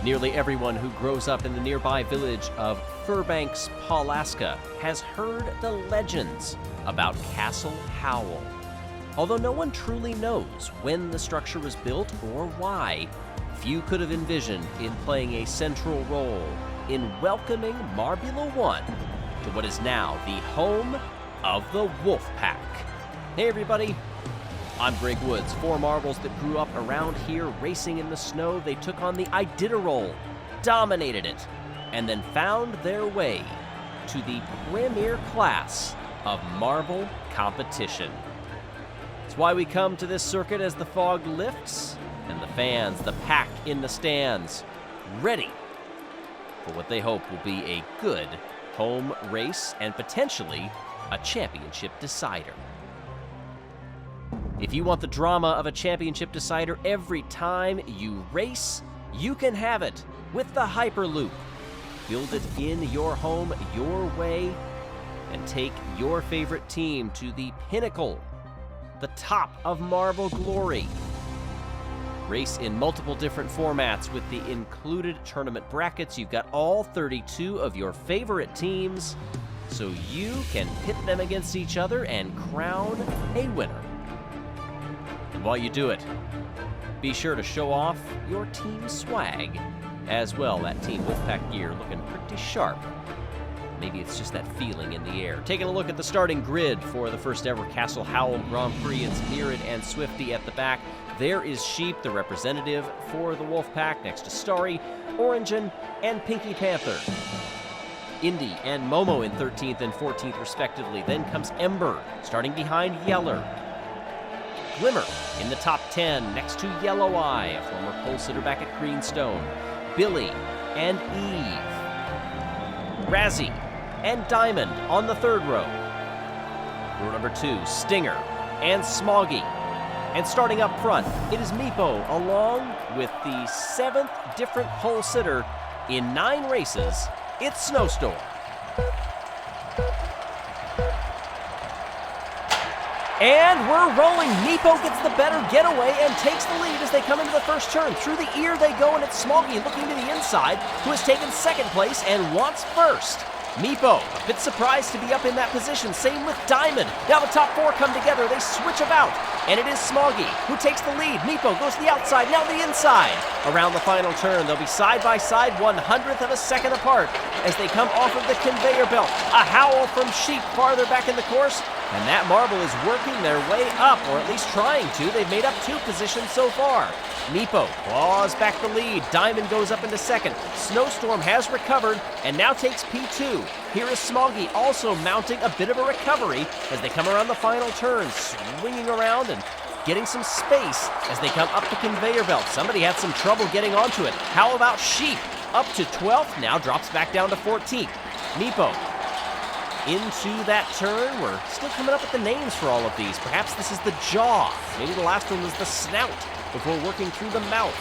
Nearly everyone who grows up in the nearby village of Fairbanks, Pawlaska, has heard the legends about Castle Howl. Although no one truly knows when the structure was built or why, few could have envisioned it playing a central role in welcoming Marbula One to what is now the home of the Wolfpack. Hey everybody, I'm Greg Woods. Four marbles that grew up around here racing in the snow. They took on the Iditarod, dominated it, and then found their way to the premier class of marble competition. It's why we come to this circuit as the fog lifts and the fans, the pack in the stands, ready for what they hope will be a good home race and potentially a championship decider. If you want the drama of a championship decider every time you race, you can have it with the Hyperloop. Build it in your home, your way, and take your favorite team to the pinnacle, the top of marble glory. Race in multiple different formats with the included tournament brackets. You've got all 32 of your favorite teams, so you can pit them against each other and crown a winner. And while you do it, be sure to show off your team swag as well. That Team Wolfpack gear looking pretty sharp. Maybe it's just that feeling in the air. Taking a look at the starting grid for the first ever Castle Howl Grand Prix. It's Mirrid and Swifty at the back. There is Sheep, the representative for the Wolfpack, next to Starry, Orangen, and Pinky Panther. Indy and Momo in 13th and 14th respectively. Then comes Ember, starting behind Jelle. Glimmer in the top 10, next to Yellow Eye, a former pole sitter back at Greenstone. Billy and Eve. Razzie and Diamond on the third row. Row number 2, Stinger and Smoggy. And starting up front, it is Meepo, along with the 7th different pole sitter in 9 races. It's Snowstorm. And we're rolling. Meepo gets the better getaway and takes the lead as they come into the first turn. Through the ear they go, and it's Smoggy looking to the inside, who has taken second place and wants first. Meepo, a bit surprised to be up in that position. Same with Diamond. Now the top 4 come together. They switch about, and it is Smoggy who takes the lead. Meepo goes to the outside, now the inside. Around the final turn, they'll be side by side, 1/100th of a second apart as they come off of the conveyor belt. A howl from Sheep farther back in the course, and that marble is working their way up, or at least trying to. They've made up 2 positions so far. Meepo claws back the lead. Diamond goes up into second. Snowstorm has recovered and now takes P2. Here is Smoggy also mounting a bit of a recovery as they come around the final turn, swinging around and getting some space as they come up the conveyor belt. Somebody had some trouble getting onto it. How about Sheep? Up to 12th, now drops back down to 14th. Meepo into that turn. We're still coming up with the names for all of these. Perhaps this is the jaw. Maybe the last one was the snout before working through the mouth.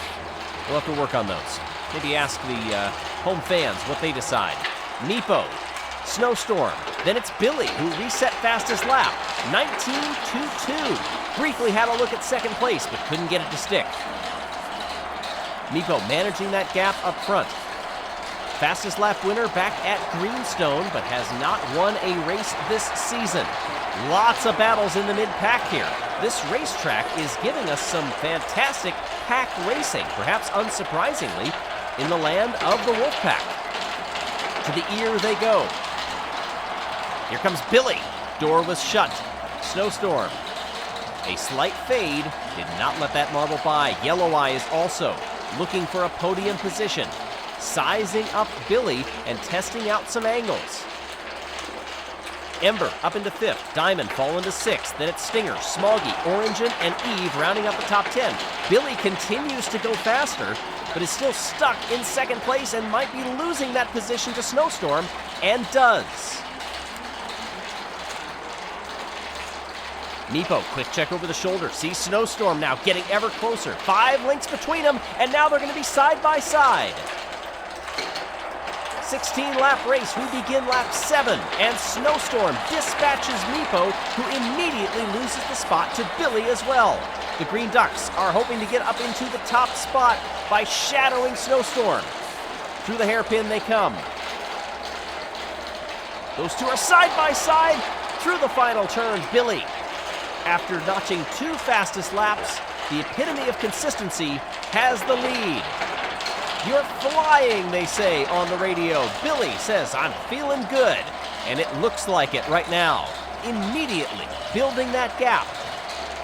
We'll have to work on those. Maybe ask the home fans what they decide. Meepo, Snowstorm, then it's Billy who reset fastest lap, 19.22. Briefly had a look at second place, but couldn't get it to stick. Meepo managing that gap up front. Fastest lap winner back at Greenstone, but has not won a race this season. Lots of battles in the mid-pack here. This racetrack is giving us some fantastic pack racing, perhaps unsurprisingly, in the land of the Wolfpack. To the ear they go. Here comes Billy. Door was shut. Snowstorm. A slight fade. Did not let that marble by. Yellow Eye is also looking for a podium position. Sizing up Billy and testing out some angles. Ember up into 5th. Diamond fall into 6th. Then it's Stinger, Smoggy, Orangen, and Eve rounding up the top 10. Billy continues to go faster, but is still stuck in second place and might be losing that position to Snowstorm, and does. Meepo, quick check over the shoulder. Sees Snowstorm now getting ever closer. 5 lengths between them, and now they're going to be side by side. 16-lap race. We begin lap 7, and Snowstorm dispatches Meepo who immediately loses the spot to Billy as well. The Green Ducks are hoping to get up into the top spot by shadowing Snowstorm. Through the hairpin they come. Those two are side by side through the final turn. Billy, after notching 2 fastest laps, the epitome of consistency, has the lead. You're flying, they say on the radio. Billy says, I'm feeling good. And it looks like it right now. Immediately building that gap.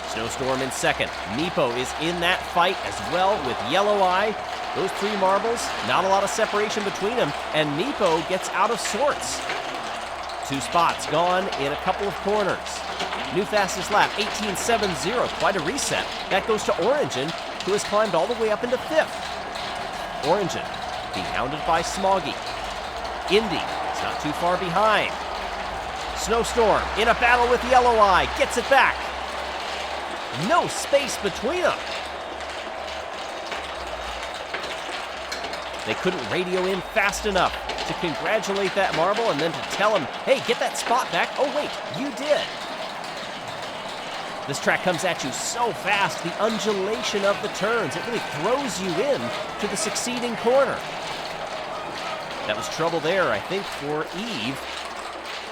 Snowstorm in second. Nepo is in that fight as well with Yellow Eye. Those 3 marbles, not a lot of separation between them, and Nepo gets out of sorts. 2 spots gone in a couple of corners. New fastest lap, 18.70, quite a reset. That goes to Origin, who has climbed all the way up into 5th. Origin being hounded by Smoggy. Indy is not too far behind. Snowstorm in a battle with Yellow Eye, gets it back. No space between them. They couldn't radio in fast enough to congratulate that marble and then to tell him, hey, get that spot back. Oh, wait, you did. This track comes at you so fast, the undulation of the turns, it really throws you in to the succeeding corner. That was trouble there, I think, for Eve,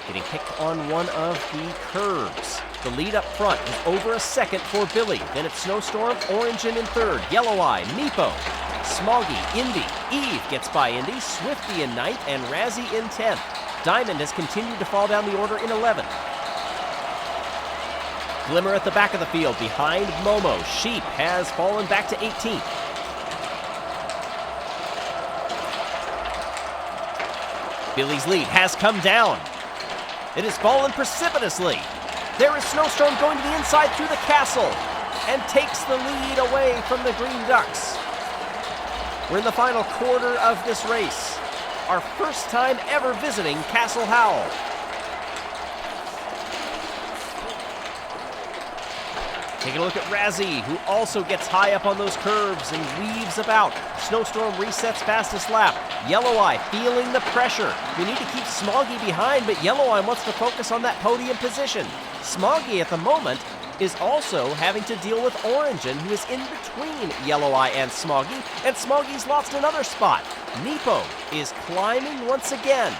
getting kicked on one of the curves. The lead up front is over a second for Billy. Then it's Snowstorm, Origin in third, Yellow Eye, Nepo, Smoggy, Indy. Eve gets by Indy, Swifty in ninth, and Razzie in 10th. Diamond has continued to fall down the order in 11th. Glimmer at the back of the field behind Momo. Sheep has fallen back to 18th. Billy's lead has come down. It has fallen precipitously. There is Snowstorm going to the inside through the castle and takes the lead away from the Green Ducks. We're in the final quarter of this race. Our first time ever visiting Castle Howl. Taking a look at Razzie, who also gets high up on those curves and weaves about. Snowstorm resets fastest lap. Yellow Eye feeling the pressure. We need to keep Smoggy behind, but Yellow Eye wants to focus on that podium position. Smoggy at the moment is also having to deal with Origin, who is in between Yellow Eye and Smoggy's lost another spot. Nepo is climbing once again.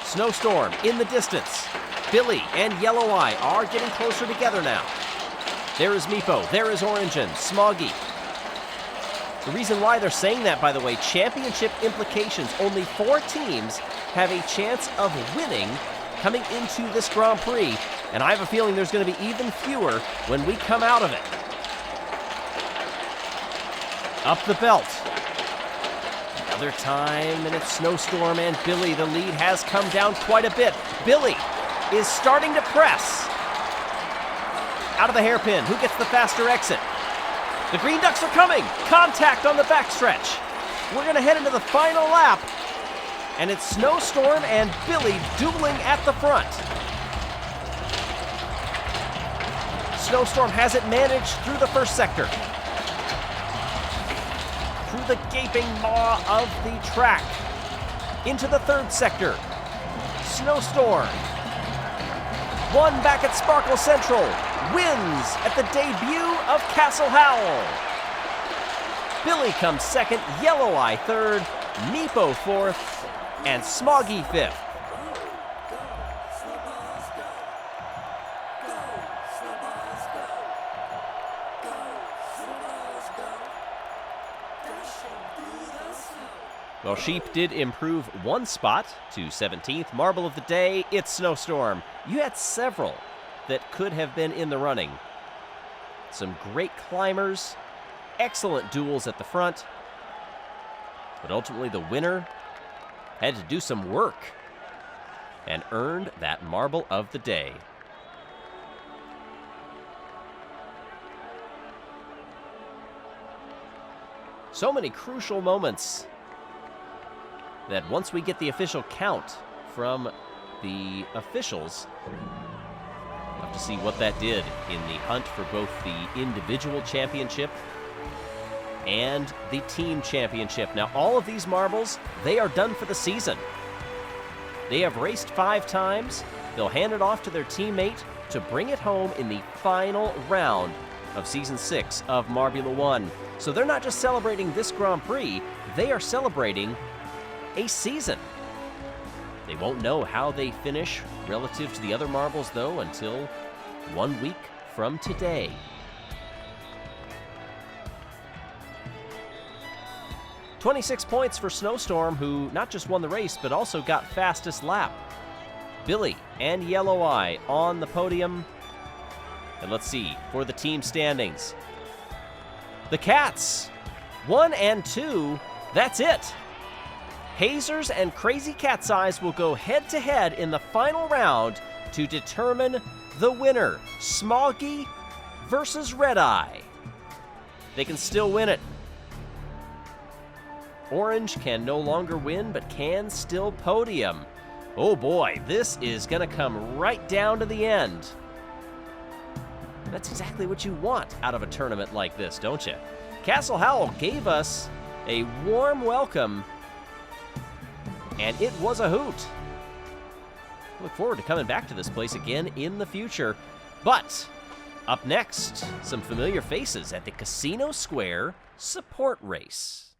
Snowstorm in the distance. Billy and Yellow Eye are getting closer together now. There is Nepo, there is Origin, Smoggy. The reason why they're saying that, by the way, championship implications. Only 4 teams have a chance of winning coming into this Grand Prix, and I have a feeling there's going to be even fewer when we come out of it. Up the belt. Another time, and it's Snowstorm and Billy. The lead has come down quite a bit. Billy is starting to press. Out of the hairpin, who gets the faster exit? The Green Ducks are coming. Contact on the backstretch. We're going to head into the final lap, and it's Snowstorm and Billy dueling at the front. Snowstorm has it managed through the first sector. Through the gaping maw of the track. Into the third sector. Snowstorm. One back at Sparkle Central. Wins at the debut of Castle Howl. Billy comes second, Yellow Eye third, Nepo fourth, and Smoggy fifth. Well, Sheep did improve 1 spot to 17th. Marble of the day, it's Snowstorm. You had several that could have been in the running. Some great climbers, excellent duels at the front, but ultimately the winner had to do some work and earned that Marble of the day. So many crucial moments that once we get the official count from the officials, we'll have to see what that did in the hunt for both the individual championship and the team championship. Now, all of these marbles, they are done for the season. They have raced 5 times. They'll hand it off to their teammate to bring it home in the final round of Season 6 of Marbula One. So they're not just celebrating this Grand Prix, they are celebrating a season. They won't know how they finish relative to the other marbles, though, until 1 week from today. "26 points for Snowstorm, who not just won the race, but also got fastest lap. Billy and Yellow Eye on the podium. And let's see, for the team standings. The Cats, 1 and 2, that's it. Hazers and Crazy Cat's Eyes will go head-to-head in the final round to determine the winner. Smoggy versus Red Eye. They can still win it. Orange can no longer win, but can still podium. Oh boy, this is going to come right down to the end. That's exactly what you want out of a tournament like this, don't you? Castle Howl gave us a warm welcome, and it was a hoot. Look forward to coming back to this place again in the future. But up next, some familiar faces at the Casino Square support race.